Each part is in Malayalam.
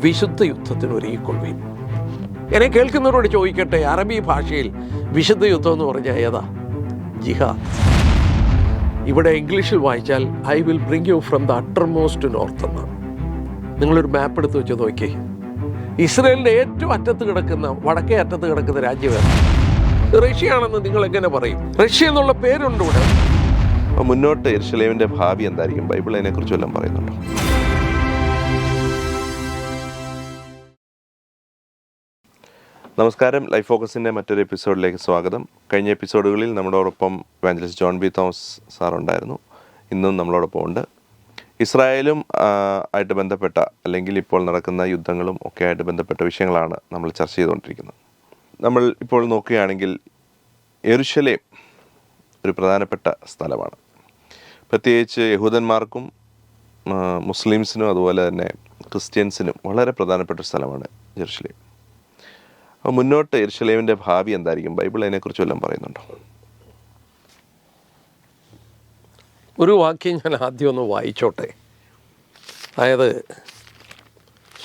വിശുദ്ധ യുദ്ധത്തിന് ഒരുങ്ങിക്കൊള്ളുകയും. എന്നെ കേൾക്കുന്നവരോട് ചോദിക്കട്ടെ, അറബി ഭാഷയിൽ വിശുദ്ധ യുദ്ധം എന്ന് പറഞ്ഞാൽ ഏതാ? ജിഹാദ്. ഇവിടെ ഇംഗ്ലീഷിൽ വായിച്ചാൽ I will bring you from the uttermost north എന്നാണ്. നിങ്ങളൊരു മാപ്പ് എടുത്ത് വെച്ച് നോക്കിയേ. ഇസ്രയേലിൻ്റെ ഏറ്റവും അറ്റത്ത് കിടക്കുന്ന, വടക്കേ അറ്റത്ത് കിടക്കുന്ന രാജ്യമാണ് റഷ്യ ആണെന്ന് നിങ്ങൾ എങ്ങനെ പറയും? റഷ്യ എന്നുള്ള പേരുണ്ട് ഇവിടെ. മുന്നോട്ട് യെരുശലേമിന്റെ ഭാവി എന്തായിരിക്കും? ബൈബിൾ അതിനെക്കുറിച്ച് വല്ലതും പറയുന്നുണ്ടോ? നമസ്കാരം, ലൈഫ് ഫോക്കസിൻ്റെ മറ്റൊരു എപ്പിസോഡിലേക്ക് സ്വാഗതം. കഴിഞ്ഞ എപ്പിസോഡുകളിൽ നമ്മളോടൊപ്പം ഇവാഞ്ചലിസ്റ്റ് ജോൺ ബി തോമസ് സാറുണ്ടായിരുന്നു. ഇന്നും നമ്മളോടൊപ്പം ഉണ്ട്. ഇസ്രായേലും ആയിട്ട് ബന്ധപ്പെട്ട, അല്ലെങ്കിൽ ഇപ്പോൾ നടക്കുന്ന യുദ്ധങ്ങളും ഒക്കെ ആയിട്ട് ബന്ധപ്പെട്ട വിഷയങ്ങളാണ് നമ്മൾ ചർച്ച ചെയ്തുകൊണ്ടിരിക്കുന്നത്. നമ്മൾ ഇപ്പോൾ നോക്കുകയാണെങ്കിൽ യെരുശലേം ഒരു പ്രധാനപ്പെട്ട സ്ഥലമാണ്. പ്രത്യേകിച്ച് യഹൂദന്മാർക്കും മുസ്ലിംസിനും അതുപോലെ തന്നെ ക്രിസ്ത്യൻസിനും വളരെ പ്രധാനപ്പെട്ട സ്ഥലമാണ് യെരുശലേം. അപ്പോൾ മുന്നോട്ട് യെരുശലേമിൻ്റെ ഭാവി എന്തായിരിക്കും? ബൈബിൾ അതിനെക്കുറിച്ച് വല്ലതും പറയുന്നുണ്ടോ? ഒരു വാക്യം ഞാൻ ആദ്യം ഒന്ന് വായിച്ചോട്ടെ. അതായത്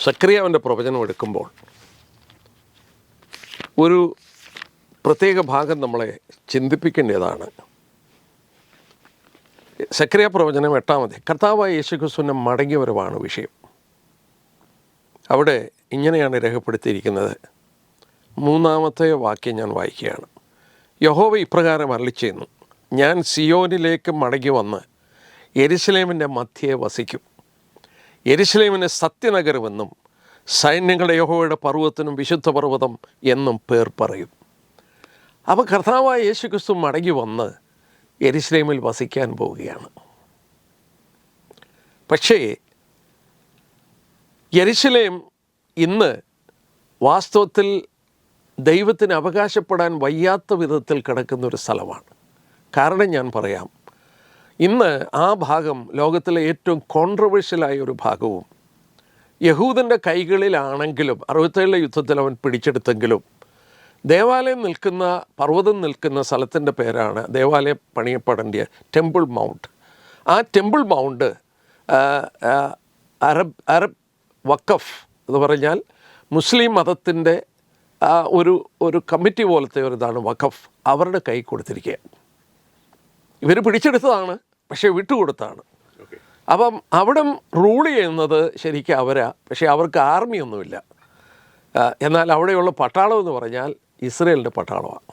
സക്രിയാവിൻ്റെ പ്രവചനം എടുക്കുമ്പോൾ ഒരു പ്രത്യേക ഭാഗം നമ്മളെ ചിന്തിപ്പിക്കേണ്ടതാണ്. സക്രിയ പ്രവചനം 8-ാം അധ്യായം. കർത്താവായ യേശുക്രിസ്തുവിൻ്റെ മടങ്ങിവരവാണ് വിഷയം. അവിടെ ഇങ്ങനെയാണ് രേഖപ്പെടുത്തിയിരിക്കുന്നത്. 3-ാമത്തെ വാക്യം ഞാൻ വായിക്കുകയാണ്. യഹോവ ഇപ്രകാരം അരുളിച്ചെയ്യുന്നു, ഞാൻ സിയോനിലേക്ക് മടങ്ങി വന്ന് യെരുശലേമിൻ്റെ മധ്യേ വസിക്കും. യെരുശലേമിന് സത്യനഗരമെന്നും സൈന്യങ്ങളുടെ യഹോവയുടെ പർവ്വതത്തിനും വിശുദ്ധ പർവ്വതം എന്നും പേർ പറയും. അപ്പോൾ കർത്താവായ യേശുക്രിസ്തു മടങ്ങി വന്ന് യെരുശലേമിൽ വസിക്കാൻ പോവുകയാണ്. പക്ഷേ യെരുശലേം ഇന്ന് വാസ്തവത്തിൽ ദൈവത്തിന് അവകാശപ്പെടാൻ വയ്യാത്ത വിധത്തിൽ കിടക്കുന്നൊരു സ്ഥലമാണ്. കാരണം ഞാൻ പറയാം, ഇന്ന് ആ ഭാഗം ലോകത്തിലെ ഏറ്റവും കോൺട്രവേഴ്ഷ്യലായ ഒരു ഭാഗവും യഹൂദൻ്റെ കൈകളിലാണെങ്കിലും 67 യുദ്ധത്തിൽ അവൻ പിടിച്ചെടുത്തെങ്കിലും ദേവാലയം നിൽക്കുന്ന, പർവ്വതം നിൽക്കുന്ന സ്ഥലത്തിൻ്റെ പേരാണ് ദേവാലയം പണിയപ്പെടേണ്ട ടെമ്പിൾ മൗണ്ട്. ആ ടെമ്പിൾ മൗണ്ട് അറബ് വഖഫ് എന്ന് പറഞ്ഞാൽ മുസ്ലിം മതത്തിൻ്റെ ഒരു കമ്മിറ്റി പോലത്തെ ഒരു ഇതാണ് വഖഫ്. അവരുടെ കൈ കൊടുത്തിരിക്കുക. ഇവർ പിടിച്ചെടുത്തതാണ്, പക്ഷേ വിട്ടുകൊടുത്താണ്. അപ്പം അവിടെ റൂൾ ചെയ്യുന്നത് ശരിക്കും അവരാ. പക്ഷേ അവർക്ക് ആർമിയൊന്നുമില്ല. എന്നാൽ അവിടെയുള്ള പട്ടാളം എന്ന് പറഞ്ഞാൽ ഇസ്രയേലിൻ്റെ പട്ടാളമാണ്.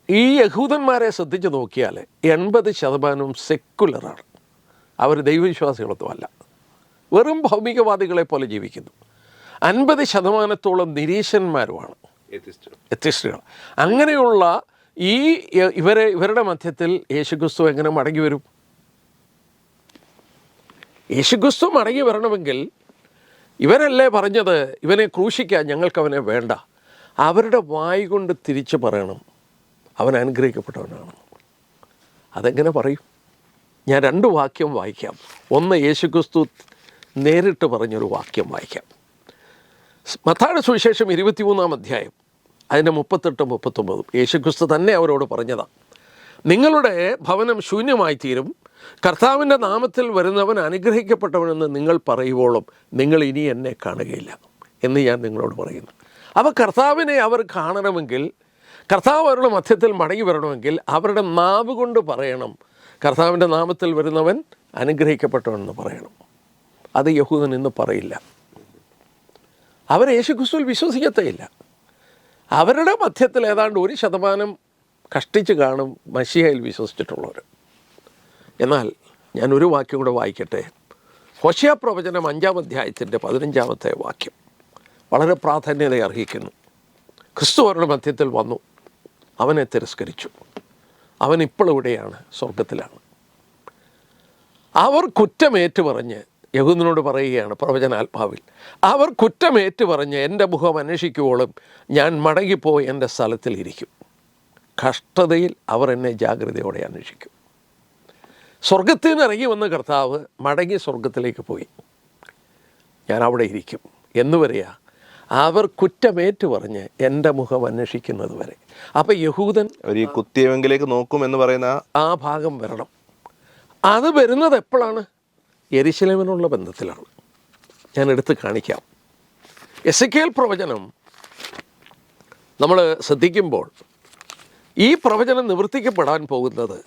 ഈ യഹൂദന്മാരെ ശ്രദ്ധിച്ച് നോക്കിയാൽ 80% സെക്കുലറാണ്. അവർ ദൈവവിശ്വാസികളൊന്നുമല്ല, വെറും ഭൗമികവാദികളെ പോലെ ജീവിക്കുന്നു. 50% നിരീശ്വരന്മാരുമാണ്, എത്തിസ്റ്റുകൾ. അങ്ങനെയുള്ള ഇവരുടെ മധ്യത്തിൽ യേശുക്രിസ്തു എങ്ങനെ മടങ്ങി വരും? യേശുക്രിസ്തു മടങ്ങി വരണമെങ്കിൽ ഇവരല്ലേ പറഞ്ഞത്, ഇവനെ ക്രൂശിക്കാൻ ഞങ്ങൾക്കവനെ വേണ്ട. അവരുടെ വായ് കൊണ്ട് തിരിച്ച് പറയണം, അവൻ അനുഗ്രഹിക്കപ്പെട്ടവനാണ്. അതെങ്ങനെ പറയും? ഞാൻ 2 വാക്യം വായിക്കാം. ഒന്ന് യേശുക്രിസ്തു നേരിട്ട് പറഞ്ഞൊരു വാക്യം വായിക്കാം. മത്തായിയുടെ സുവിശേഷം 23-ാം അധ്യായം അതിൻ്റെ 38-39 യേശുക്രിസ്തു തന്നെ അവരോട് പറഞ്ഞതാണ്. നിങ്ങളുടെ ഭവനം ശൂന്യമായി തീരും, കർത്താവിൻ്റെ നാമത്തിൽ വരുന്നവൻ അനുഗ്രഹിക്കപ്പെട്ടവനെന്ന് നിങ്ങൾ പറയുവോളം നിങ്ങൾ ഇനി എന്നെ കാണുകയില്ല എന്ന് ഞാൻ നിങ്ങളോട് പറയുന്നു. അപ്പോൾ കർത്താവിനെ അവർ കാണണമെങ്കിൽ, കർത്താവ് അവരുടെ മധ്യത്തിൽ മടങ്ങി വരണമെങ്കിൽ അവരുടെ നാവ് കൊണ്ട് പറയണം, കർത്താവിൻ്റെ നാമത്തിൽ വരുന്നവൻ അനുഗ്രഹിക്കപ്പെട്ടവനെന്ന് പറയണം. അത് യഹൂദൻ ഇന്ന് പറയില്ല. അവർ യേശുക്രിസ്തുവിൽ വിശ്വസിക്കത്തേയില്ല. അവരുടെ മധ്യത്തിൽ ഏതാണ്ട് 1% കഷ്ടിച്ച് കാണും മശിഹയിൽ വിശ്വസിച്ചിട്ടുള്ളവർ. എന്നാൽ ഞാൻ ഒരു വാക്യം കൂടെ വായിക്കട്ടെ. ഹോശേയ പ്രവചനം 5-ാം അധ്യായത്തിൻ്റെ 15-ാമത്തെ വാക്യം വളരെ പ്രാധാന്യത അർഹിക്കുന്നു. ക്രിസ്തു അവരുടെ മധ്യത്തിൽ വന്നു, അവനെ തിരസ്കരിച്ചു. അവൻ ഇപ്പോഴിവിടെയാണ്, സ്വർഗത്തിലാണ്. അവർ കുറ്റമേറ്റു പറഞ്ഞ് യഹൂദനോട് പറയുകയാണ് പ്രവചനാത്മാവിൽ, അവർ കുറ്റമേറ്റു പറഞ്ഞ് എൻ്റെ മുഖം അന്വേഷിക്കുവോളും ഞാൻ മടങ്ങിപ്പോയി എൻ്റെ സ്ഥലത്തിൽ ഇരിക്കും. കഷ്ടതയിൽ അവർ എന്നെ ജാഗ്രതയോടെ അന്വേഷിക്കും. സ്വർഗത്തിൽ നിന്ന് ഇറങ്ങി വന്ന കർത്താവ് മടങ്ങി സ്വർഗത്തിലേക്ക് പോയി, ഞാൻ അവിടെ ഇരിക്കും എന്ന് വരെയാ. അവർ കുറ്റമേറ്റു പറഞ്ഞ് എൻ്റെ മുഖം അന്വേഷിക്കുന്നത് വരെ. അപ്പം യഹൂദൻ ഒരു കുത്തിയവെങ്കിലേക്ക് നോക്കും എന്ന് പറയുന്ന ആ ഭാഗം വരണം. അത് വരുന്നത് എപ്പോഴാണ്? യെരുശലേമിനുള്ള ബന്ധത്തിലാണ്. ഞാൻ എടുത്ത് കാണിക്കാം. എസെക്കിയേൽ പ്രവചനം നമ്മൾ ശ്രദ്ധിക്കുമ്പോൾ ഈ പ്രവചനം നിവർത്തിക്കപ്പെടാൻ പോകുന്നത്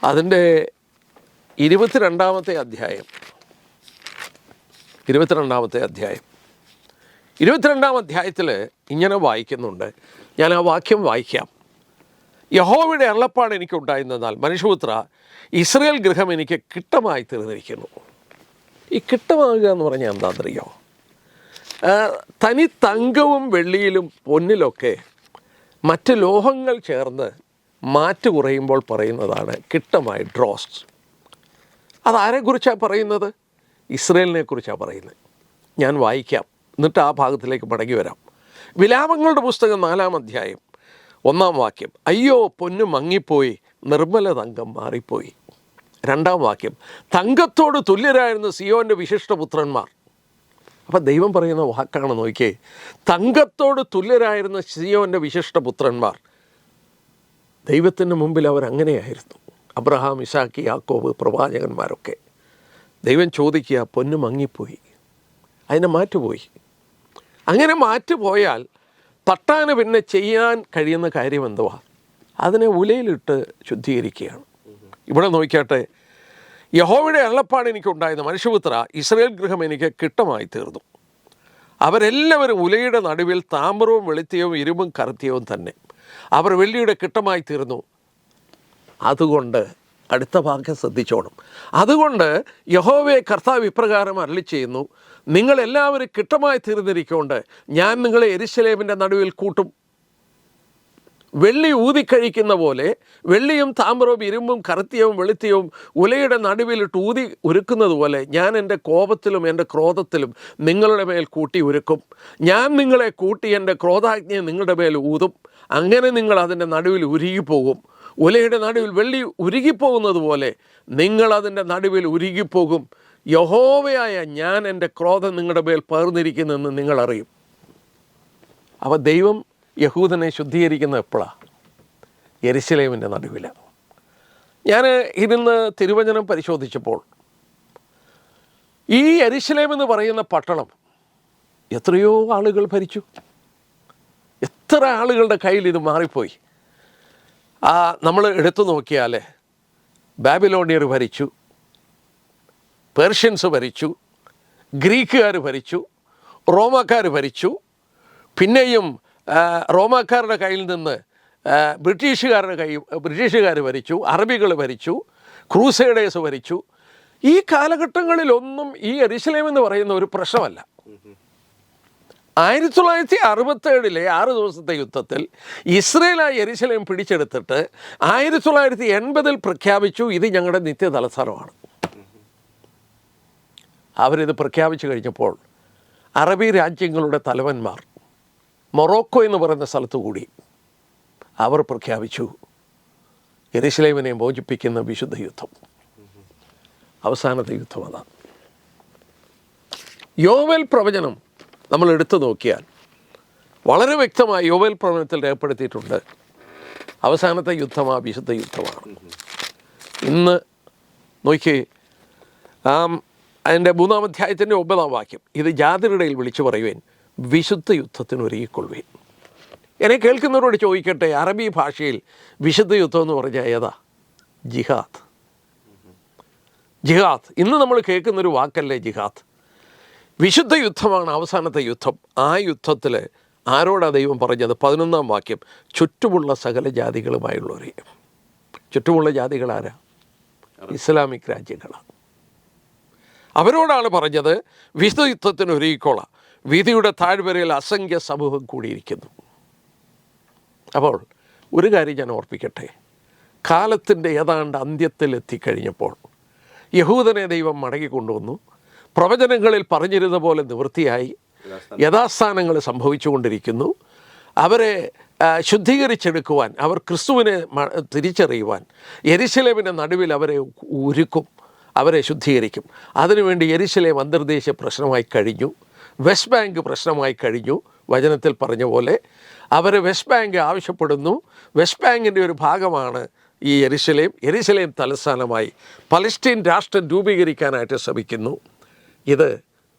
അതിൻ്റെ 22-ാമത്തെ അധ്യായം 22-ാം അധ്യായത്തിൽ ഇങ്ങനെ വായിക്കുന്നുണ്ട്. ഞാൻ ആ വാക്യം വായിക്കാം. യഹോവയുടെ അരുളപ്പാട് എനിക്കുണ്ടായിരുന്നാൽ, മനുഷ്യപുത്ര, ഇസ്രായേൽ ഗൃഹം എനിക്ക് കിട്ടമായി തീർന്നിരിക്കുന്നു. ഈ കിട്ടമാകുക എന്ന് പറഞ്ഞാൽ എന്താണെന്നറിയോ? തനി തങ്കവും വെള്ളിയിലും പൊന്നിലൊക്കെ മറ്റ് ലോഹങ്ങൾ ചേർന്ന് മാറ്റ് കുറയുമ്പോൾ പറയുന്നതാണ് കിട്ടമായി, ഡ്രോസ്. അതാരെക്കുറിച്ചാണ് പറയുന്നത്? ഇസ്രായേലിനെ കുറിച്ചാണ് പറയുന്നത്. ഞാൻ വായിക്കാം, എന്നിട്ട് ആ ഭാഗത്തിലേക്ക് മടങ്ങി വരാം. വിലാപങ്ങളുടെ പുസ്തകം 4-ാം അധ്യായം 1-ാം വാക്യം, അയ്യോ പൊന്നു മങ്ങിപ്പോയി, നിർമ്മല തങ്കം മാറിപ്പോയി. 2-ാം വാക്യം, തങ്കത്തോട് തുല്യരായിരുന്ന സിയോൻ്റെ വിശിഷ്ടപുത്രന്മാർ. അപ്പം ദൈവം പറയുന്ന വാക്കാണ്, നോക്കിയേ, തങ്കത്തോട് തുല്യരായിരുന്ന സിയോൻ്റെ വിശിഷ്ടപുത്രന്മാർ. ദൈവത്തിന് മുമ്പിൽ അവരങ്ങനെയായിരുന്നു. അബ്രഹാം, ഇസാക്ക്, യാക്കോബ്, പ്രവാചകന്മാരൊക്കെ. ദൈവം ചോദിക്കുക, പൊന്നു മങ്ങിപ്പോയി, അതിനെ മാറ്റുപോയി. അങ്ങനെ മാറ്റുപോയാൽ തട്ടാന് പിന്നെ ചെയ്യാൻ കഴിയുന്ന കാര്യം എന്തുവാ? അതിനെ ഉലയിലിട്ട് ശുദ്ധീകരിക്കുകയാണ്. ഇവിടെ നോക്കിയാട്ടെ, യഹോവയുടെ അരുളപ്പാട് എനിക്കുണ്ടായിരുന്ന, മനുഷ്യപുത്ര, ഇസ്രായേൽ ഗൃഹം എനിക്ക് കിട്ടമായി തീർന്നു. അവരെല്ലാവരും ഉലയുടെ നടുവിൽ താമ്രവും വെളുത്തിയവും ഇരുമ്പും കറുത്തിയവും തന്നെ. അവർ വെള്ളിയുടെ കിട്ടമായി തീർന്നു. അതുകൊണ്ട് അടുത്ത ഭാഗം ശ്രദ്ധിച്ചോണം. അതുകൊണ്ട് യഹോവയെ കർത്താവ് ഇപ്രകാരം അരുളിച്ചെയ്യുന്നു, നിങ്ങളെല്ലാവരും കിട്ടമായി തീർന്നിരിക്കൊണ്ട് ഞാൻ നിങ്ങളെ യെരൂശലേമിൻ്റെ നടുവിൽ കൂട്ടും. വെള്ളി ഊതിക്കഴിക്കുന്ന പോലെ, വെള്ളിയും താമ്രവും ഇരുമ്പും കറുത്തിയവും വെളുത്തിയവും ഉലയുടെ നടുവിലിട്ട് ഊതി ഉരുക്കുന്നത് പോലെ ഞാൻ എൻ്റെ കോപത്തിലും എൻ്റെ ക്രോധത്തിലും നിങ്ങളുടെ മേൽ കൂട്ടി ഉരുക്കും. ഞാൻ നിങ്ങളെ കൂട്ടി എൻ്റെ ക്രോധാജ്ഞയെ നിങ്ങളുടെ മേൽ ഊതും. അങ്ങനെ നിങ്ങൾ അതിൻ്റെ നടുവിൽ ഉരുകിപ്പോകും. ഉലയുടെ നടുവിൽ വെള്ളി ഉരുകിപ്പോകുന്നത് പോലെ നിങ്ങളതിൻ്റെ നടുവിൽ ഉരുകിപ്പോകും. യഹോവയായ ഞാൻ എൻ്റെ ക്രോധം നിങ്ങളുടെ മേൽ പകർന്നിരിക്കുന്നെന്ന് നിങ്ങളറിയും. അപ്പോൾ ദൈവം യഹൂദനെ ശുദ്ധീകരിക്കുന്നത് എപ്പോഴാണ്? യെരൂശലേമിൻ്റെ നടുവിലാണ്. ഞാൻ ഇരുന്ന് തിരുവചനം പരിശോധിച്ചപ്പോൾ ഈ യെരൂശലേം എന്ന് പറയുന്ന പട്ടണം എത്രയോ ആളുകൾ ഭരിച്ചു. എത്ര ആളുകളുടെ കയ്യിൽ ഇത് മാറിപ്പോയി. നമ്മൾ എടുത്തു നോക്കിയാൽ ബാബിലോണിയർ ഭരിച്ചു, പേർഷ്യൻസ് ഭരിച്ചു, ഗ്രീക്കുകാർ ഭരിച്ചു, റോമാക്കാർ ഭരിച്ചു. പിന്നെയും റോമാക്കാരുടെ കയ്യിൽ നിന്ന് ബ്രിട്ടീഷുകാർ ഭരിച്ചു, അറബികൾ ഭരിച്ചു, ക്രൂസേഡേഴ്സ് ഭരിച്ചു. ഈ കാലഘട്ടങ്ങളിലൊന്നും ഈ യെരൂശലേം എന്ന് പറയുന്ന ഒരു പ്രശ്നമല്ല. 1967 6 ദിവസത്തെ യുദ്ധത്തിൽ ഇസ്രയേലായ യെരൂശലേം പിടിച്ചെടുത്തിട്ട് 1980 പ്രഖ്യാപിച്ചു, ഇത് ഞങ്ങളുടെ നിത്യ തലസ്ഥാനമാണ്. അവരിത് പ്രഖ്യാപിച്ചു കഴിഞ്ഞപ്പോൾ അറബി രാജ്യങ്ങളുടെ തലവന്മാർ മൊറോക്കോ എന്ന് പറയുന്ന സ്ഥലത്തു കൂടി അവർ പ്രഖ്യാപിച്ചു, യെരൂശലേമിനെ മോചിപ്പിക്കുന്ന വിശുദ്ധ യുദ്ധം. അവസാനത്തെ യുദ്ധം അതാണ്. യോവേൽ പ്രവചനം നമ്മൾ എടുത്തു നോക്കിയാൽ വളരെ വ്യക്തമായി യോവേൽ പ്രവചനത്തിൽ രേഖപ്പെടുത്തിയിട്ടുണ്ട്, അവസാനത്തെ യുദ്ധം ആ വിശുദ്ധ യുദ്ധമാണ്. ഇന്ന് നോക്കി അതിൻ്റെ 3-ാം അധ്യായത്തിൻ്റെ 9-ാം വാക്യം, ഇത് ജാതിയുടെ ഇടയിൽ വിളിച്ചു പറയുവേൻ, വിശുദ്ധ യുദ്ധത്തിന് ഒരുങ്ങിക്കൊള്ളുവേൻ. എന്നെ കേൾക്കുന്നവരോട് ചോദിക്കട്ടെ, അറബി ഭാഷയിൽ വിശുദ്ധ യുദ്ധം എന്ന് പറഞ്ഞാൽ ഏതാ? ജിഹാദ്. ജിഹാദ് ഇന്ന് നമ്മൾ കേൾക്കുന്നൊരു വാക്കല്ലേ ജിഹാദ്. വിശുദ്ധ യുദ്ധമാണ് അവസാനത്തെ യുദ്ധം. ആ യുദ്ധത്തിൽ ആരോടാണ് ദൈവം പറഞ്ഞത്? 11-ാം വാക്യം, ചുറ്റുമുള്ള സകല ജാതികളുമായുള്ളവരെ. ചുറ്റുമുള്ള ജാതികൾ ആരാ? ഇസ്ലാമിക് രാജ്യങ്ങളാണ്. അവരോടാണ് പറഞ്ഞത്, വിശുദ്ധ യുദ്ധത്തിന് ഒരുങ്ങിക്കോളാം, വിധിയുടെ താഴ്വരയിൽ അസംഖ്യ സമൂഹം കൂടിയിരിക്കുന്നു. അപ്പോൾ ഒരു കാര്യം ഞാൻ ഓർപ്പിക്കട്ടെ, കാലത്തിൻ്റെ ഏതാണ്ട് അന്ത്യത്തിലെത്തിക്കഴിഞ്ഞപ്പോൾ യഹൂദനെ ദൈവം മടക്കി കൊണ്ടുവന്നു. പ്രവചനങ്ങളിൽ പറഞ്ഞിരുന്ന പോലെ നിവൃത്തിയായി. യഥാസ്ഥാനങ്ങൾ സംഭവിച്ചുകൊണ്ടിരിക്കുന്നു. അവരെ ശുദ്ധീകരിച്ചെടുക്കുവാൻ, അവർ ക്രിസ്തുവിനെ തിരിച്ചറിയുവാൻ യെരൂശലേമിൻ്റെ നടുവിൽ അവരെ ഒരുക്കും, അവരെ ശുദ്ധീകരിക്കും. അതിനുവേണ്ടി യെരൂശലേം അന്തർദേശീയ പ്രശ്നമായി കഴിഞ്ഞു, വെസ്റ്റ് ബാങ്ക് പ്രശ്നമായി കഴിഞ്ഞു. വചനത്തിൽ പറഞ്ഞ പോലെ അവർ വെസ്റ്റ് ബാങ്ക് ആവശ്യപ്പെടുന്നു. വെസ്റ്റ് ബാങ്കിൻ്റെ ഒരു ഭാഗമാണ് ഈ യെരൂശലേം. യെരൂശലേം തലസ്ഥാനമായി പലസ്തീൻ രാഷ്ട്രം രൂപീകരിക്കാനായിട്ട് ശ്രമിക്കുന്നു. ഇത്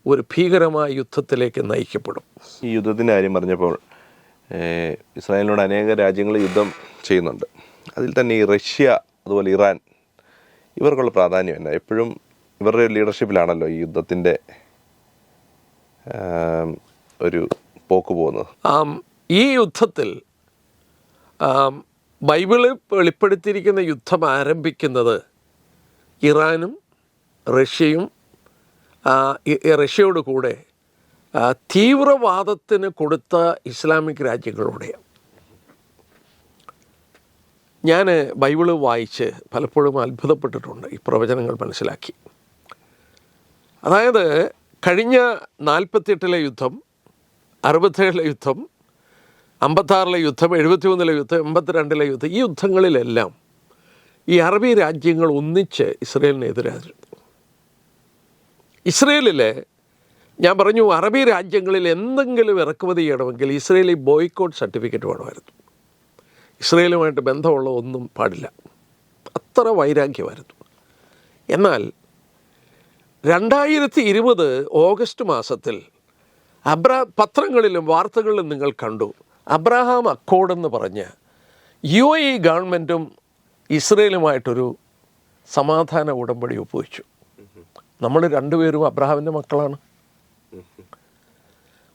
ഒരു ഭീകരമായ യുദ്ധത്തിലേക്ക് നയിക്കപ്പെടും. ഈ യുദ്ധത്തിൻ്റെ കാര്യം പറഞ്ഞപ്പോൾ ഇസ്രായേലിനോട് അനേക രാജ്യങ്ങൾ യുദ്ധം ചെയ്യുന്നുണ്ട്. അതിൽ തന്നെ ഈ റഷ്യ അതുപോലെ ഇറാൻ ഇവർക്കുള്ള പ്രാധാന്യം എന്നാ? എപ്പോഴും ഇവരുടെ ലീഡർഷിപ്പിലാണല്ലോ ഈ യുദ്ധത്തിൻ്റെ ഒരു പോക്ക് പോകുന്നത്. ഈ യുദ്ധത്തിൽ ബൈബിളിൽ വെളിപ്പെടുത്തിയിരിക്കുന്ന യുദ്ധം ആരംഭിക്കുന്നത് ഇറാനും റഷ്യയും റഷ്യയോട് കൂടെ തീവ്രവാദത്തിന് കൊടുത്ത ഇസ്ലാമിക് രാജ്യങ്ങളോടെയാണ്. ഞാൻ ബൈബിള് വായിച്ച് പലപ്പോഴും അത്ഭുതപ്പെട്ടിട്ടുണ്ട് ഈ പ്രവചനങ്ങൾ മനസ്സിലാക്കി. അതായത് കഴിഞ്ഞ 48 യുദ്ധം, 67 യുദ്ധം, 56 യുദ്ധം, 71 യുദ്ധം, 82 യുദ്ധം, ഈ യുദ്ധങ്ങളിലെല്ലാം ഈ അറബി രാജ്യങ്ങൾ ഒന്നിച്ച് ഇസ്രയേലിനെതിരായിരുന്നു. ഇസ്രയേലിൽ ഞാൻ പറഞ്ഞു, അറബി രാജ്യങ്ങളിൽ എന്തെങ്കിലും ഇറക്കുമതി ചെയ്യണമെങ്കിൽ ഇസ്രയേലി ബോയ്ക്കോട്ട് സർട്ടിഫിക്കറ്റ് വേണമായിരുന്നു. ഇസ്രയേലുമായിട്ട് ബന്ധമുള്ള ഒന്നും പാടില്ല, അത്ര വൈരാഗ്യമായിരുന്നു. എന്നാൽ 2020 ഓഗസ്റ്റ് മാസത്തിൽ പത്രങ്ങളിലും വാർത്തകളിലും നിങ്ങൾ കണ്ടു, അബ്രഹാം അക്കോർഡെന്ന് പറഞ്ഞ് UAE ഗവൺമെൻറ്റും ഇസ്രയേലുമായിട്ടൊരു സമാധാന ഉടമ്പടി ഒപ്പുവെച്ചു. നമ്മൾ രണ്ടുപേരും അബ്രഹാമിൻ്റെ മക്കളാണ്.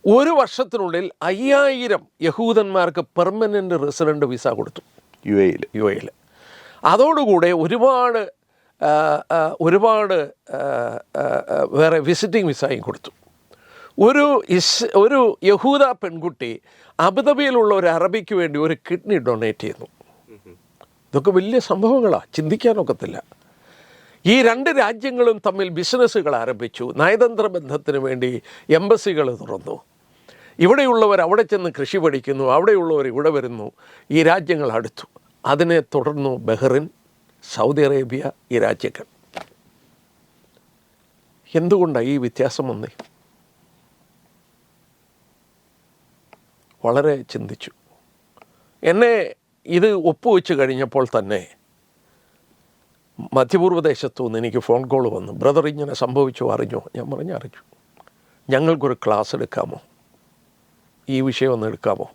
1 വർഷത്തിനുള്ളിൽ 5000 യഹൂദന്മാർക്ക് പെർമനൻ്റ് റെസിഡൻ്റ് വിസ കൊടുത്തു UAE. അതോടുകൂടെ ഒരുപാട് വേറെ വിസിറ്റിംഗ് വിസയും കൊടുത്തു. ഒരു യഹൂദ പെൺകുട്ടി അബുദാബിയിലുള്ള ഒരു അറബിക്ക് വേണ്ടി ഒരു കിഡ്നി ഡൊണേറ്റ് ചെയ്യുന്നു. ഇതൊക്കെ വലിയ സംഭവങ്ങളാണ്, ചിന്തിക്കാനൊക്കത്തില്ല. ഈ 2 രാജ്യങ്ങളും തമ്മിൽ ബിസിനസ്സുകൾ ആരംഭിച്ചു. നയതന്ത്ര ബന്ധത്തിന് വേണ്ടി എംബസികൾ തുറന്നു. ഇവിടെയുള്ളവർ അവിടെ ചെന്ന് കൃഷി പഠിക്കുന്നു, അവിടെയുള്ളവർ ഇവിടെ വരുന്നു. ഈ രാജ്യങ്ങൾ അടുത്തു. അതിനെ തുടർന്നു ബഹ്റിൻ, സൗദി അറേബ്യ, ഈ രാജ്യങ്ങൾ. എന്തുകൊണ്ടാണ് ഈ വ്യത്യാസം വന്നേ? വളരെ ചിന്തിച്ചു. എന്നെ ഇത് ഒപ്പുവെച്ച് കഴിഞ്ഞപ്പോൾ തന്നെ മധ്യപൂർവ്വദേശത്തു നിന്ന് എനിക്ക് ഫോൺ കോൾ വന്നു. ബ്രദർ, ഇങ്ങനെ സംഭവിച്ചു, അറിഞ്ഞോ? ഞാൻ പറഞ്ഞു, അറിഞ്ഞു. ഞങ്ങൾക്കൊരു ക്ലാസ് എടുക്കാമോ? ഈ വിഷയം ഒന്ന് എടുക്കാമോ?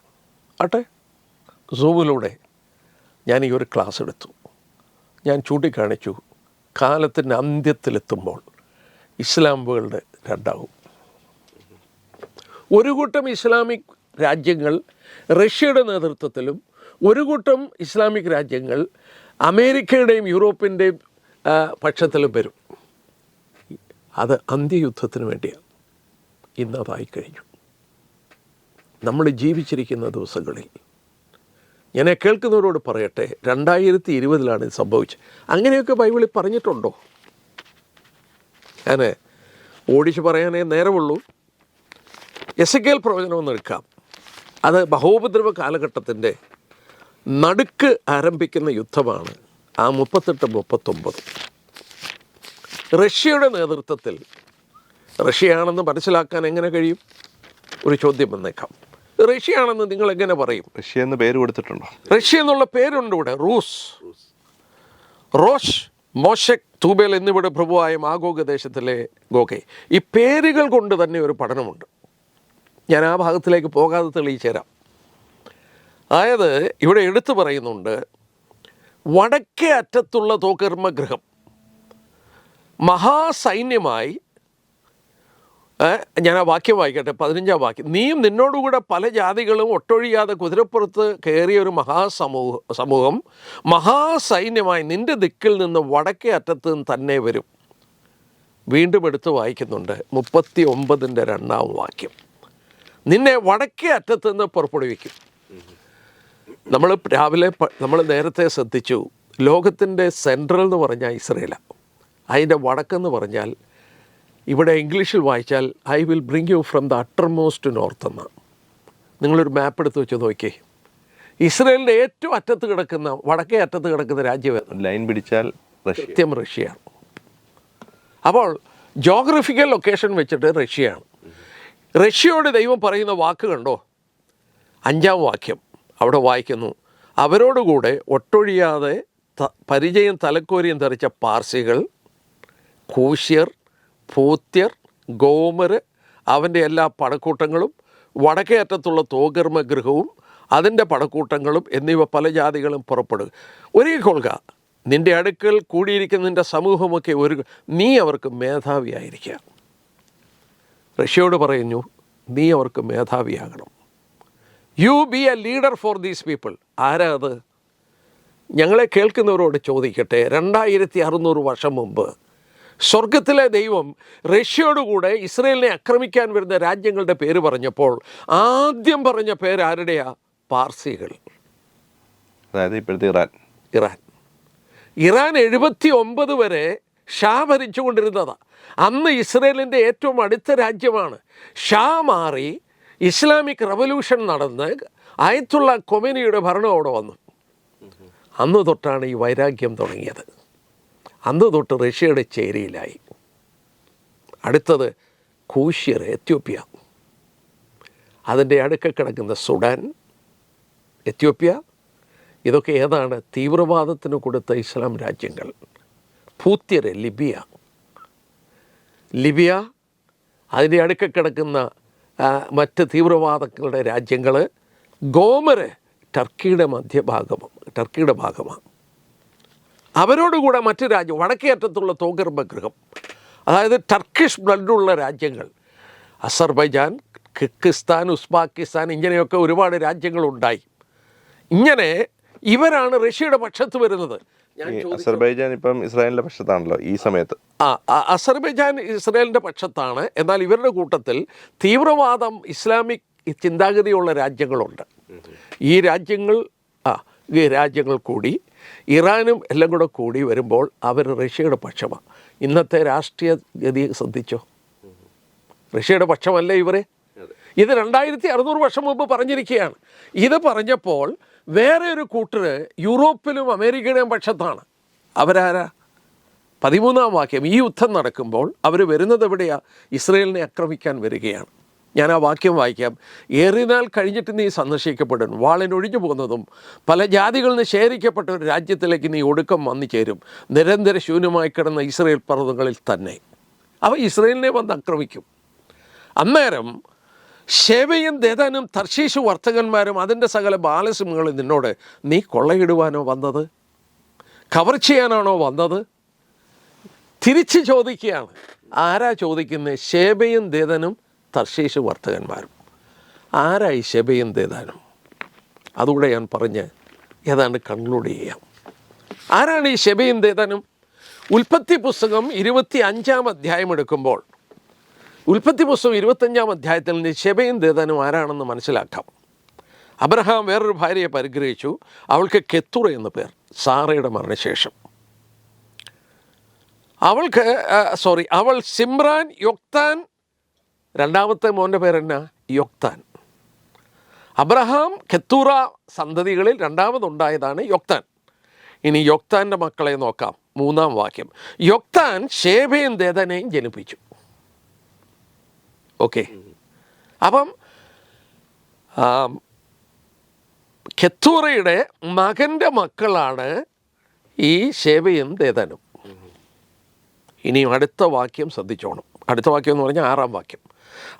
ആട്ടെ. സൂമിലൂടെ ഞാൻ ഈ ഒരു ക്ലാസ് എടുത്തു. ഞാൻ ചൂണ്ടിക്കാണിച്ചു, കാലത്തിൻ്റെ അന്ത്യത്തിലെത്തുമ്പോൾ ഇസ്ലാം വേൾഡ് രണ്ടാകും. ഒരു കൂട്ടം ഇസ്ലാമിക് രാജ്യങ്ങൾ റഷ്യയുടെ നേതൃത്വത്തിലും ഒരു കൂട്ടം ഇസ്ലാമിക് രാജ്യങ്ങൾ അമേരിക്കയുടെയും യൂറോപ്പിൻ്റെയും പക്ഷത്തിലും വരും. അത് അന്ത്യയുദ്ധത്തിന് വേണ്ടിയാണ്. ഇന്നതായി കഴിഞ്ഞു. നമ്മൾ ജീവിച്ചിരിക്കുന്ന ദിവസങ്ങളിൽ ഞാൻ കേൾക്കുന്നവരോട് പറയട്ടെ, 2020 ഇത് സംഭവിച്ചത്. അങ്ങനെയൊക്കെ ബൈബിളിൽ പറഞ്ഞിട്ടുണ്ടോ? ഞാൻ ഓടിച്ച് പറയാനേ നേരമുള്ളൂ. എസെക്കിയേൽ പ്രവചനം ഒന്ന് എടുക്കാം. അത് മഹോപദ്രവ കാലഘട്ടത്തിൻ്റെ നടുക്ക് ആരംഭിക്കുന്ന യുദ്ധമാണ്. ആ 38-39 റഷ്യയുടെ നേതൃത്വത്തിൽ. റഷ്യയാണെന്ന് മനസ്സിലാക്കാൻ എങ്ങനെ കഴിയും? ഒരു ചോദ്യം വന്നേക്കാം. റഷ്യയാണെന്ന് നിങ്ങൾ എങ്ങനെ പറയും? റഷ്യ എന്ന് പേര് കൊടുത്തിട്ടുണ്ടോ? റഷ്യ എന്നുള്ള പേരുണ്ട് ഇവിടെ. റോഷ്, മോഷെക്, തൂബേൽ എന്നിവിടെ പ്രഭുവായ മാഗോഗ് ദേശത്തിലെ ഗോഗെ. ഈ പേരുകൾ കൊണ്ട് തന്നെ ഒരു പഠനമുണ്ട്. ഞാൻ ആ ഭാഗത്തിലേക്ക് പോകാതെ തെളിയിച്ചു തരാം. അതായത് ഇവിടെ എടുത്തു പറയുന്നുണ്ട്, വടക്കേ അറ്റത്തുള്ള തോക്കർമ്മഗൃഹം മഹാസൈന്യമായി. ഞാൻ ആ വാക്യം വായിക്കട്ടെ, 15-ാം വാക്യം. നീയും നിന്നോടുകൂടെ പല ജാതികളും ഒട്ടൊഴിയാതെ കുതിരപ്പുറത്ത് കയറിയ ഒരു സമൂഹം മഹാസൈന്യമായി നിന്റെ ദിക്കിൽ നിന്ന് വടക്കേ അറ്റത്ത് നിന്ന് തന്നെ വരും. വീണ്ടും എടുത്ത് വായിക്കുന്നുണ്ട്, 39-ന്റെ 2-ാം വാക്യം. നിന്നെ വടക്കേ അറ്റത്ത് നിന്ന് പുറപ്പെടുവിക്കും. നമ്മൾ നേരത്തെ ശ്രദ്ധിച്ചു, ലോകത്തിൻ്റെ സെൻട്രൽ എന്ന് പറഞ്ഞാൽ ഇസ്രയേലാണ്. അതിൻ്റെ വടക്കെന്ന് പറഞ്ഞാൽ ഇവിടെ ഇംഗ്ലീഷിൽ വായിച്ചാൽ I will bring you from the uttermost north എന്നാണ്. നിങ്ങളൊരു മാപ്പ് എടുത്ത് വെച്ച് നോക്കിയേ. ഇസ്രയേലിൻ്റെ ഏറ്റവും അറ്റത്ത് കിടക്കുന്ന, വടക്കേ അറ്റത്ത് കിടക്കുന്ന രാജ്യം ലൈൻ പിടിച്ചാൽ കൃത്യം റഷ്യയാണ്. അപ്പോൾ ജോഗ്രഫിക്കൽ ലൊക്കേഷൻ വെച്ചിട്ട് റഷ്യയാണ്. റഷ്യയോട് ദൈവം പറയുന്ന വാക്ക് കണ്ടോ? 5-ാം വാക്യം അവിടെ വായിക്കുന്നു, അവരോടുകൂടെ ഒട്ടൊഴിയാതെ പരിചയം തലക്കോരിയും തെറിച്ച പാർസികൾ, കൂശ്യർ, പൂത്യർ, ഗോമർ അവൻ്റെ എല്ലാ പടക്കൂട്ടങ്ങളും, വടക്കേ അറ്റത്തുള്ള തോഗർമ ഗൃഹവും അതിൻ്റെ പടക്കൂട്ടങ്ങളും എന്നിവ പല ജാതികളും പുറപ്പെടുക. ഒരുങ്ങിക്കൊള്ളുക, നിൻ്റെ അടുക്കൽ കൂടിയിരിക്കുന്ന നിൻ്റെ സമൂഹമൊക്കെ നീ അവർക്ക് മേധാവിയായിരിക്കുക. റഷ്യയോട് പറയുന്നു, നീ അവർക്ക് മേധാവിയാകണം. You be a leader for these people. ആരാ അത്? ഞങ്ങളെ കേൾക്കുന്നവരോട് ചോദിക്കട്ടെ, 2600 വർഷം മുമ്പ് സ്വർഗത്തിലെ ദൈവം റഷ്യയോടുകൂടെ ഇസ്രയേലിനെ ആക്രമിക്കാൻ വരുന്ന രാജ്യങ്ങളുടെ പേര് പറഞ്ഞപ്പോൾ ആദ്യം പറഞ്ഞ പേര് ആരുടെയാ? പാർസികൾ. അതായത് ഇപ്പോഴത്തെ ഇറാൻ. ഇറാൻ 79 വരെ ഷാ ഭരിച്ചുകൊണ്ടിരുന്നതാണ്. അന്ന് ഇസ്രയേലിൻ്റെ ഏറ്റവും അടുത്ത രാജ്യമാണ്. ഷാ മാറി ഇസ്ലാമിക് റവല്യൂഷൻ നടന്ന് അയത്തുള്ള കൊമേനിയുടെ ഭരണം അവിടെ വന്നു. അന്ന് തൊട്ടാണ് ഈ വൈരാഗ്യം തുടങ്ങിയത്. അന്ന് തൊട്ട് റഷ്യയുടെ ചേരിയിലായി. അടുത്തത് കൂശ്യർ, എത്യോപ്യ. അതിൻ്റെ അടുക്ക കിടക്കുന്ന സുഡാൻ, എത്യോപ്യ. ഇതൊക്കെ ഏതാണ്? തീവ്രവാദത്തിന് കൊടുത്ത ഇസ്ലാം രാജ്യങ്ങൾ. പൂത്യർ, ലിബിയ. അതിൻ്റെ അടുക്ക കിടക്കുന്ന മറ്റ് തീവ്രവാദങ്ങളുടെ രാജ്യങ്ങൾ. ഗോമർ ടർക്കിയുടെ ഭാഗമാണ്. അവരോടുകൂടെ മറ്റ് രാജ്യം, വടക്കേ അറ്റത്തുള്ള തോഗർമ ഗൃഹം, അതായത് ടർക്കിഷ് ബ്ലഡുള്ള രാജ്യങ്ങൾ. അസർബൈജാൻ, കിർഗിസ്ഥാൻ, ഉസ്ബാക്കിസ്ഥാൻ, ഇങ്ങനെയൊക്കെ ഒരുപാട് രാജ്യങ്ങളുണ്ടായി. ഇങ്ങനെ ഇവരാണ് റഷ്യയുടെ പക്ഷത്ത് വരുന്നത്. അസർബൈജാൻ ഇപ്പം ഇസ്രായേലിൻ്റെ പക്ഷത്താണല്ലോ ഈ സമയത്ത്. അസർബൈജാൻ ഇസ്രായേലിൻ്റെ പക്ഷത്താണ്. എന്നാൽ ഇവരുടെ കൂട്ടത്തിൽ തീവ്രവാദം, ഇസ്ലാമിക് ചിന്താഗതിയുള്ള രാജ്യങ്ങളുണ്ട്. ഈ രാജ്യങ്ങൾ കൂടി ഇറാനും എല്ലാം കൂടി വരുമ്പോൾ അവർ റഷ്യയുടെ പക്ഷമാണ്. ഇന്നത്തെ രാഷ്ട്രീയ ഗതി ശ്രദ്ധിച്ചോ? റഷ്യയുടെ പക്ഷമല്ലേ ഇവരെ? ഇത് 2600 വർഷം മുമ്പ് പറഞ്ഞിരിക്കുകയാണ്. ഇത് പറഞ്ഞപ്പോൾ വേറെ ഒരു കൂട്ടർ യൂറോപ്പിലും അമേരിക്കയുടെയും പക്ഷത്താണ്. അവരാരാ? 13-ാം വാക്യം. ഈ യുദ്ധം നടക്കുമ്പോൾ അവർ വരുന്നത് എവിടെയാണ്? ഇസ്രയേലിനെ ആക്രമിക്കാൻ വരികയാണ്. ഞാൻ ആ വാക്യം വായിക്കാം. ഏറിനാൾ കഴിഞ്ഞിട്ട് നീ സന്ദർശിക്കപ്പെടും, വാളിനൊഴിഞ്ഞു പോകുന്നതും പല ജാതികളിൽ നിന്ന് ശേഖരിക്കപ്പെട്ട ഒരു രാജ്യത്തിലേക്ക് നീ ഒടുക്കം വന്നു ചേരും, നിരന്തര ശൂന്യമായി കിടന്ന ഇസ്രയേൽ പർവ്വതങ്ങളിൽ തന്നെ. അവ ഇസ്രയേലിനെ വന്ന് ആക്രമിക്കും. അന്നേരം ശേബയും ദേദാനും തർശീശു വർത്തകന്മാരും അതിൻ്റെ സകല ബാലസിംഹങ്ങളും നിന്നോട്, നീ കൊള്ളയിടുവാനോ വന്നത്? കവർ ചെയ്യാനാണോ വന്നത്? തിരിച്ച് ചോദിക്കുകയാണ്. ആരാ ചോദിക്കുന്നത്? ശേബയും ദേദനും തർശീശു വർത്തകന്മാരും. ആരായി ശെബയും ദേദാനും? അതുകൂടെ ഞാൻ പറഞ്ഞ് ഏതാണ്ട് കൺക്ലൂഡ് ചെയ്യാം. ആരാണ് ഈ ശെബയും ദേദാനും? ഉൽപ്പത്തി പുസ്തകം 25-ാം അധ്യായം എടുക്കുമ്പോൾ, ഉൽപ്പത്തി പുസ്തകം 25-ാം അധ്യായത്തിൽ നിന്ന് ശെബയും ദേദാനും ആരാണെന്ന് മനസ്സിലാക്കാം. അബ്രഹാം വേറൊരു ഭാര്യയെ പരിഗ്രഹിച്ചു. അവൾക്ക് കെത്തുറ എന്ന് പേർ, സാറയുടെ മരണശേഷം. അവൾ സിമ്രാൻ, യൊക്താൻ. രണ്ടാമത്തെ മോൻ്റെ പേരെന്നാ? യൊക്താൻ. Abraham കെത്തൂറ സന്തതികളിൽ രണ്ടാമതുണ്ടായതാണ് Joktan. ഇനി യൊക്താൻ്റെ മക്കളെ നോക്കാം. 3-ാം വാക്യം. യൊക്താൻ ശേബയും ദേദാനെയും ജനിപ്പിച്ചു. ഓക്കെ. അപ്പം കെത്തൂറയുടെ മകൻ്റെ മക്കളാണ് ഈ ശേബയും ദേദാനും. ഇനിയും അടുത്ത വാക്യം ശ്രദ്ധിച്ചോണം. അടുത്ത വാക്യം എന്ന് പറഞ്ഞാൽ 6-ാം വാക്യം.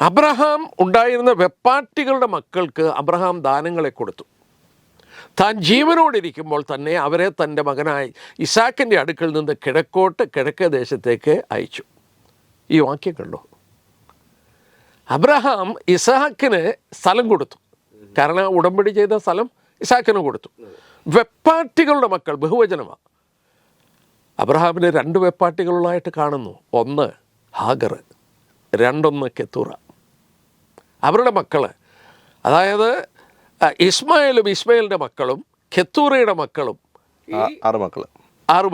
അബ്രഹാം ഉണ്ടായിരുന്ന വെപ്പാട്ടികളുടെ മക്കൾക്ക് അബ്രഹാം ദാനങ്ങളെ കൊടുത്തു. താൻ ജീവനോടിരിക്കുമ്പോൾ തന്നെ അവരെ തൻ്റെ മകനായി ഇസാക്കിൻ്റെ അടുക്കൽ നിന്ന് കിഴക്കേ ദേശത്തേക്ക് അയച്ചു. ഈ വാക്യം കണ്ടോ? അബ്രഹാം ഇസാക്കിന് സ്ഥലം കൊടുത്തു. കാരണം ഉടമ്പടി ചെയ്ത സ്ഥലം ഇസാക്കിന് കൊടുത്തു. വെപ്പാട്ടികളുടെ മക്കൾ ബഹുവചനമാണ്. അബ്രഹാമിന് 2 വെപ്പാട്ടികളുള്ളതായിട്ട് കാണുന്നു. 1 ഹാഗർ, 2 കെത്തൂറ. അവരുടെ മക്കൾ, അതായത് ഇസ്മായിലിൻ്റെ മക്കളും കെത്തൂറയുടെ മക്കളും, 6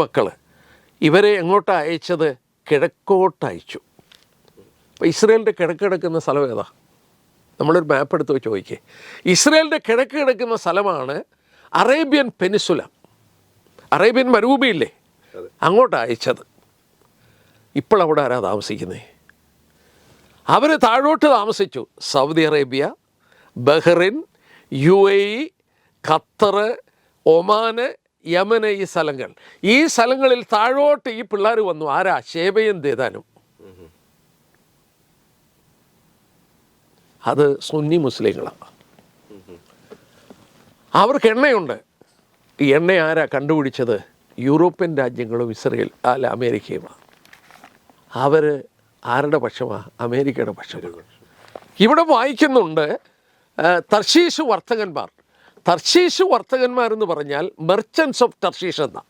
മക്കൾ. ഇവരെ എങ്ങോട്ടാണ് അയച്ചത്? കിഴക്കോട്ട് അയച്ചു. അപ്പോൾ ഇസ്രയേലിൻ്റെ കിഴക്ക് കിടക്കുന്ന സ്ഥലം ഏതാ? നമ്മളൊരു മാപ്പ് എടുത്ത് വെച്ച് ചോദിക്കേ. ഇസ്രയേലിൻ്റെ കിഴക്ക് കിടക്കുന്ന സ്ഥലമാണ് അറേബ്യൻ പെനിസുല. അറേബ്യൻ മരുഭൂമിയില്ലേ, അങ്ങോട്ടാണ് അയച്ചത്. ഇപ്പോൾ അവിടെ ആരാ താമസിക്കുന്നത്? അവർ താഴോട്ട് താമസിച്ചു. Saudi Arabia, Bahrain, UAE, Qatar, Oman, Yemen, ഈ സ്ഥലങ്ങളിൽ താഴോട്ട് ഈ പിള്ളേർ വന്നു. ആരാ? ശേബയും ദേദാനും. അത് സുന്നി മുസ്ലിങ്ങളാണ്. അവർക്ക് എണ്ണയുണ്ട്. ഈ എണ്ണ ആരാ കണ്ടുപിടിച്ചത്? യൂറോപ്യൻ രാജ്യങ്ങളും അമേരിക്കയുമാണ്. അവർ ആരുടെ പക്ഷമാണ്? അമേരിക്കയുടെ പക്ഷമാണ്. ഇവിടെ വായിക്കുന്നുണ്ട് തർശീശ് വർത്തകന്മാർ. തർശീശ് വർത്തകന്മാരെന്ന് പറഞ്ഞാൽ മെർച്ചൻസ് ഓഫ് തർശീഷ് എന്നാണ്.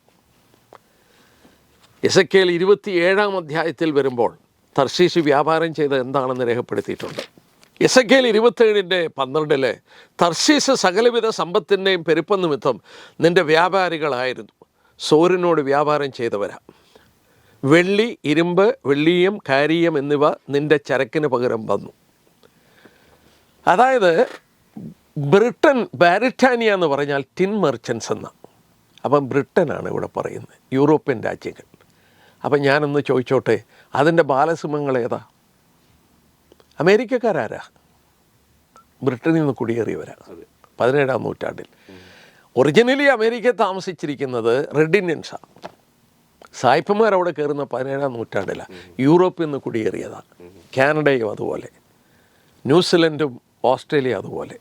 എസെക്കിയേൽ 27 അധ്യായത്തിൽ വരുമ്പോൾ തർശീശ് വ്യാപാരം ചെയ്തത് എന്താണെന്ന് രേഖപ്പെടുത്തിയിട്ടുണ്ട്. എസെക്കിയേൽ 27:12 തർശീശ് സകലവിധ സമ്പത്തിൻ്റെയും പെരുപ്പം നിമിത്തം നിൻ്റെ വ്യാപാരികളായിരുന്നു, സോരിനോട് വ്യാപാരം ചെയ്തവരാ. വെള്ളി, ഇരുമ്പ്, വെള്ളീയം, കാരീയം എന്നിവ നിൻ്റെ ചരക്കിന് പകരം വന്നു. അതായത് ബ്രിട്ടൻ, ബാരിറ്റാനിയ എന്ന് പറഞ്ഞാൽ ടിൻ മെർച്ചൻസ് എന്നാണ്. അപ്പം ബ്രിട്ടനാണ് ഇവിടെ പറയുന്നത്, യൂറോപ്യൻ രാജ്യങ്ങൾ. അപ്പം ഞാനൊന്ന് ചോദിച്ചോട്ടെ, അതിൻ്റെ ബാലസിംഹങ്ങൾ ഏതാ? അമേരിക്കക്കാരാരാ? ബ്രിട്ടനിൽ നിന്ന് കുടിയേറിയവരാ 17-ാം നൂറ്റാണ്ടിൽ. ഒറിജിനലി അമേരിക്കയിൽ താമസിച്ചിരിക്കുന്നത് റെഡ് ഇന്ത്യൻസാണ്. സായിപ്പന്മാർ അവിടെ കയറുന്ന 17-ാം നൂറ്റാണ്ടിലാണ്. യൂറോപ്പിൽ നിന്ന് കുടിയേറിയതാണ്. കാനഡയും അതുപോലെ, ന്യൂസിലൻഡും ഓസ്ട്രേലിയ അതുപോലെ.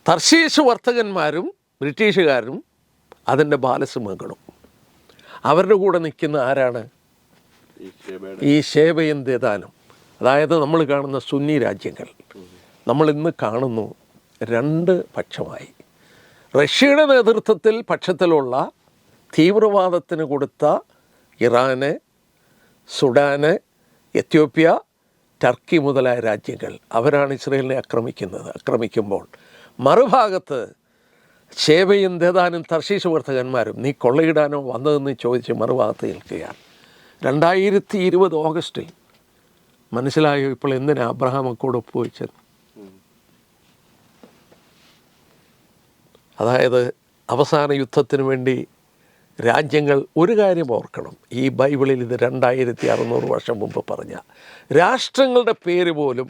തർശീശ് വർത്തകന്മാരും ബ്രിട്ടീഷുകാരും അതിൻ്റെ ബാലസിംഹങ്ങളും. അവരുടെ കൂടെ നിൽക്കുന്ന ആരാണ്? ഈ ഷേബയും ദേദാനും. അതായത് നമ്മൾ കാണുന്ന സുന്നി രാജ്യങ്ങൾ. നമ്മളിന്ന് കാണുന്നു 2 പക്ഷമായി. റഷ്യയുടെ നേതൃത്വത്തിൽ പക്ഷത്തിലുള്ള തീവ്രവാദത്തിന് കൊടുത്ത ഇറാന്, സുഡാന്, എത്യോപ്യ, ടർക്കി മുതലായ രാജ്യങ്ങൾ, അവരാണ് ഇസ്രയേലിനെ ആക്രമിക്കുമ്പോൾ മറുഭാഗത്ത് ഷേബയും ദേദാനും തർശീശ് വർത്തകന്മാരും നീ കൊള്ളയിടാനോ വന്നതെന്ന് ചോദിച്ച് മറുഭാഗത്ത് നിൽക്കുകയാണ്. 2020 ഓഗസ്റ്റിൽ മനസ്സിലായോ ഇപ്പോൾ എന്തിനാ അബ്രഹാം അക്കോഡ് ഒപ്പുവെച്ചത്? അതായത് അവസാന യുദ്ധത്തിന് വേണ്ടി രാജ്യങ്ങൾ ഒരു കാര്യം ഓർക്കണം, ഈ ബൈബിളിൽ ഇത് 2600 വർഷം മുമ്പ് പറഞ്ഞ രാഷ്ട്രങ്ങളുടെ പേര് പോലും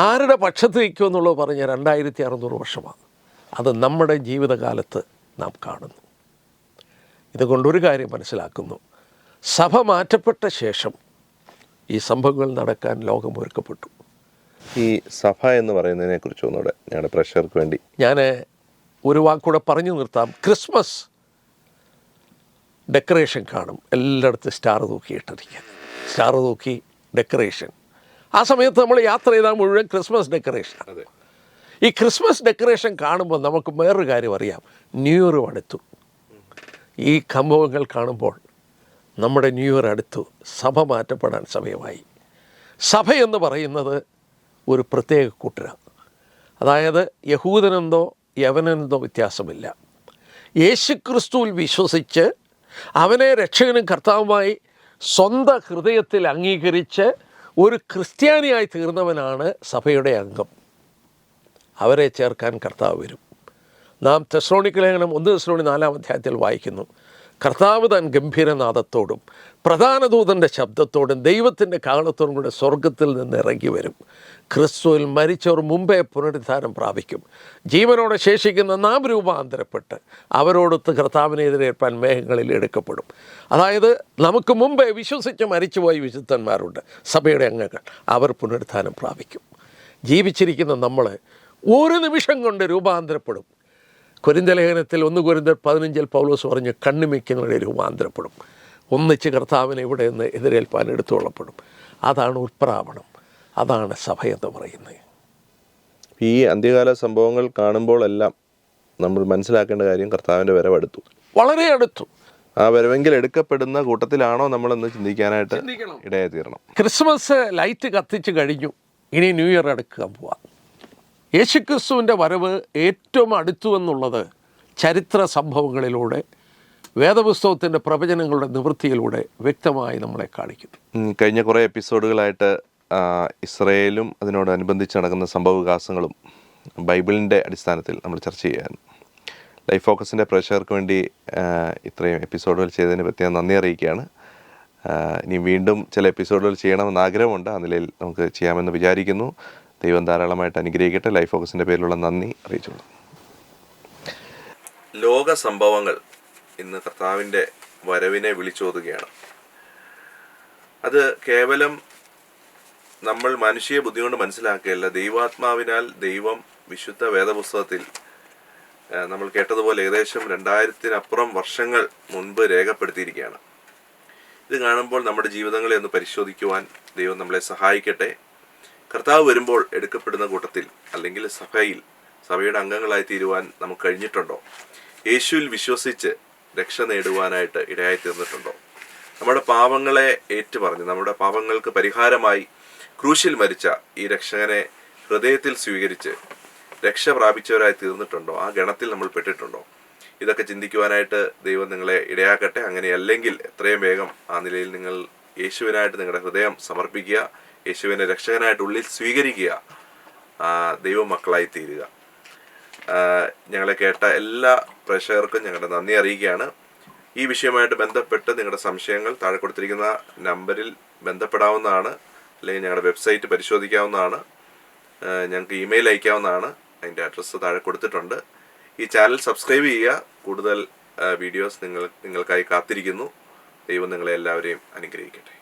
ആരുടെ പക്ഷത്ത് നിൽക്കുമെന്നുള്ളത് പറഞ്ഞ 2600 വർഷമാണ്. അത് നമ്മുടെ ജീവിതകാലത്ത് നാം കാണുന്നു. ഇതുകൊണ്ടൊരു കാര്യം മനസ്സിലാക്കുന്നു, സഭ മാറ്റപ്പെട്ട ശേഷം ഈ സംഭവങ്ങൾ നടക്കാൻ ലോകം ഒരുക്കപ്പെട്ടു. ഈ സഭ എന്ന് പറയുന്നതിനെ കുറിച്ച് ഒന്നുകൂടെ ഞങ്ങളുടെ പ്രേക്ഷകർക്ക് വേണ്ടി ഞാൻ ഒരു വാക്കൂടെ പറഞ്ഞു നിർത്താം. ക്രിസ്മസ് ഡെക്കറേഷൻ കാണും, എല്ലായിടത്തും സ്റ്റാർ തൂക്കിയിട്ടിരിക്കുക, സ്റ്റാർ തൂക്കി ഡെക്കറേഷൻ. ആ സമയത്ത് നമ്മൾ യാത്ര ചെയ്താൽ മുഴുവൻ ക്രിസ്മസ് ഡെക്കറേഷനാണ്. ഈ ക്രിസ്മസ് ഡെക്കറേഷൻ കാണുമ്പോൾ നമുക്ക് വേറൊരു കാര്യം അറിയാം, ന്യൂ ഇയറും അടുത്തു. ഈ സംഭവങ്ങൾ കാണുമ്പോൾ നമ്മുടെ ന്യൂ ഇയർ അടുത്തു, സഭ മാറ്റപ്പെടാൻ സമയമായി. സഭ എന്ന് പറയുന്നത് ഒരു പ്രത്യേക കൂട്ടരാണ്. അതായത് യഹൂദനെന്തോ യവനെന്തോ വ്യത്യാസമില്ല. യേശുക്രിസ്തുവിൽ വിശ്വസിച്ച് അവനെ രക്ഷകനും കർത്താവുമായി സ്വന്തം ഹൃദയത്തിൽ അംഗീകരിച്ച് ഒരു ക്രിസ്ത്യാനിയായി തീർന്നവനാണ് സഭയുടെ അംഗം. അവരെ ചേർക്കാൻ കർത്താവ് വരും. നാം തെസ്സലോനിക്ക ലേഖനം 1 തെസ്സലോനി 4-ാം അധ്യായത്തിൽ വായിക്കുന്നു, കർത്താവ് താൻ ഗംഭീരനാദത്തോടും പ്രധാന ദൂതൻ്റെ ശബ്ദത്തോടും ദൈവത്തിൻ്റെ കാഹളത്തോടും കൂടെ സ്വർഗത്തിൽ നിന്ന് ഇറങ്ങി വരും. ക്രിസ്തുവിൽ മരിച്ചവർ മുമ്പേ പുനരുദ്ധാനം പ്രാപിക്കും. ജീവനോടെ ശേഷിക്കുന്ന നാം രൂപാന്തരപ്പെട്ട് അവരോടൊത്ത് കർത്താവിനെ എതിരേൽപ്പാൻ മേഘങ്ങളിൽ എടുക്കപ്പെടും. അതായത് നമുക്ക് മുമ്പേ വിശ്വസിച്ച് മരിച്ചുപോയ വിശുദ്ധന്മാരുണ്ട്, സഭയുടെ അംഗങ്ങൾ, അവർ പുനരുദ്ധാനം പ്രാപിക്കും. ജീവിച്ചിരിക്കുന്ന നമ്മൾ ഒരു നിമിഷം കൊണ്ട് രൂപാന്തരപ്പെടും. കൊരിന്ത്യർ ലേഖനത്തിൽ 1 കൊരിന്ത്യർ 15 പൗലോസ് പറഞ്ഞു, കണ്ണിമയ്ക്കുന്നവരെ രൂപാന്തരപ്പെടും. ഒന്നിച്ച് കർത്താവിനെ ഇവിടെ നിന്ന് എതിരേൽപ്പാൻ എടുത്തുകൊള്ളപ്പെടും. അതാണ് ഉത്പ്രാവണം, അതാണ് സഭയെന്ന് പറയുന്നത്. ഈ അന്ത്യകാല സംഭവങ്ങൾ കാണുമ്പോഴെല്ലാം നമ്മൾ മനസ്സിലാക്കേണ്ട കാര്യം, കർത്താവിൻ്റെ വരവടുത്തു, വളരെ അടുത്തു. ആ വരവെങ്കിൽ എടുക്കപ്പെടുന്ന കൂട്ടത്തിലാണോ നമ്മളെന്ന് ചിന്തിക്കാനായിട്ട് ഇടയായി തീരണം. ക്രിസ്മസ് ലൈറ്റ് കത്തിച്ച് കഴിഞ്ഞു, ഇനി ന്യൂ ഇയർ അടുക്കാൻ പോവാം. യേശുക്രിസ്തുവിൻ്റെ വരവ് ഏറ്റവും അടുത്തു എന്നുള്ളത് ചരിത്ര സംഭവങ്ങളിലൂടെ, വേദപുസ്തകത്തിൻ്റെ പ്രവചനങ്ങളുടെ നിവൃത്തിയിലൂടെ വ്യക്തമായി നമ്മളെ കാണിക്കുന്നു. കഴിഞ്ഞ കുറേ എപ്പിസോഡുകളായിട്ട് ഇസ്രയേലും അതിനോടനുബന്ധിച്ച് നടക്കുന്ന സംഭവവികാസങ്ങളും ബൈബിളിൻ്റെ അടിസ്ഥാനത്തിൽ നമ്മൾ ചർച്ച ചെയ്യായിരുന്നു. ലൈഫ് ഫോക്കസിൻ്റെ പ്രേക്ഷകർക്ക് വേണ്ടി ഇത്രയും എപ്പിസോഡുകൾ ചെയ്തതിന് പ്രത്യേകം നന്ദി അറിയിക്കുകയാണ്. ഇനി വീണ്ടും ചില എപ്പിസോഡുകൾ ചെയ്യണമെന്ന് ആഗ്രഹമുണ്ട്. ആ നിലയിൽ നമുക്ക് ചെയ്യാമെന്ന് വിചാരിക്കുന്നു. ദൈവം ധാരാളമായിട്ട് അനുഗ്രഹിക്കട്ടെ. ലൈഫ് ഫോക്കസിൻ്റെ പേരിലുള്ള നന്ദി അറിയിച്ചോളൂ. ലോക സംഭവങ്ങൾ ഇന്ന് കർത്താവിൻ്റെ വരവിനെ വിളിച്ചോതുകയാണ്. അത് കേവലം നമ്മൾ മനുഷ്യ ബുദ്ധി കൊണ്ട് മനസ്സിലാക്കുകയല്ല, ദൈവാത്മാവിനാൽ ദൈവം വിശുദ്ധ വേദപുസ്തകത്തിൽ നമ്മൾ കേട്ടതുപോലെ ഏകദേശം 2000-അപ്പുറം വർഷങ്ങൾ മുൻപ് രേഖപ്പെടുത്തിയിരിക്കുകയാണ്. ഇത് കാണുമ്പോൾ നമ്മുടെ ജീവിതങ്ങളെ ഒന്ന് പരിശോധിക്കുവാൻ ദൈവം നമ്മളെ സഹായിക്കട്ടെ. കർത്താവ് വരുമ്പോൾ എടുക്കപ്പെടുന്ന കൂട്ടത്തിൽ അല്ലെങ്കിൽ സഭയുടെ അംഗങ്ങളായി തീരുവാൻ നമുക്ക് കഴിഞ്ഞിട്ടുണ്ടോ? യേശുവിൽ വിശ്വസിച്ച് രക്ഷ നേടുവാനായിട്ട് ഇടയായി തീർന്നിട്ടുണ്ടോ? നമ്മുടെ പാപങ്ങളെ ഏറ്റുപറഞ്ഞ് നമ്മുടെ പാപങ്ങൾക്ക് പരിഹാരമായി ക്രൂശിൽ മരിച്ച ഈ രക്ഷകനെ ഹൃദയത്തിൽ സ്വീകരിച്ച് രക്ഷ പ്രാപിച്ചവരായി തീർന്നിട്ടുണ്ടോ? ആ ഗണത്തിൽ നമ്മൾ പെട്ടിട്ടുണ്ടോ? ഇതൊക്കെ ചിന്തിക്കുവാനായിട്ട് ദൈവം നിങ്ങളെ ഇടയാക്കട്ടെ. അങ്ങനെയല്ലെങ്കിൽ എത്രയും വേഗം ആ നിലയിൽ നിങ്ങൾ യേശുവിനായിട്ട് നിങ്ങളുടെ ഹൃദയം സമർപ്പിക്കുക, യേശുവിനെ രക്ഷകനായിട്ട് ഉള്ളിൽ സ്വീകരിക്കുക, ദൈവമക്കളായി തീരുക. ഞങ്ങളെ കേട്ട എല്ലാ പ്രേക്ഷകർക്കും ഞങ്ങളുടെ നന്ദി അറിയിക്കുകയാണ്. ഈ വിഷയവുമായിട്ട് ബന്ധപ്പെട്ട് നിങ്ങളുടെ സംശയങ്ങൾ താഴെ കൊടുത്തിരിക്കുന്ന നമ്പറിൽ ബന്ധപ്പെടാവുന്നതാണ്. അല്ലെങ്കിൽ ഞങ്ങളുടെ വെബ്സൈറ്റ് പരിശോധിക്കാവുന്നതാണ്. ഞങ്ങൾക്ക് ഇമെയിൽ അയക്കാവുന്നതാണ്. അതിൻ്റെ അഡ്രസ്സ് താഴെ കൊടുത്തിട്ടുണ്ട്. ഈ ചാനൽ സബ്സ്ക്രൈബ് ചെയ്യുക. കൂടുതൽ വീഡിയോസ് നിങ്ങൾക്കായി കാത്തിരിക്കുന്നു. ദൈവം നിങ്ങളെ എല്ലാവരെയും അനുഗ്രഹിക്കട്ടെ.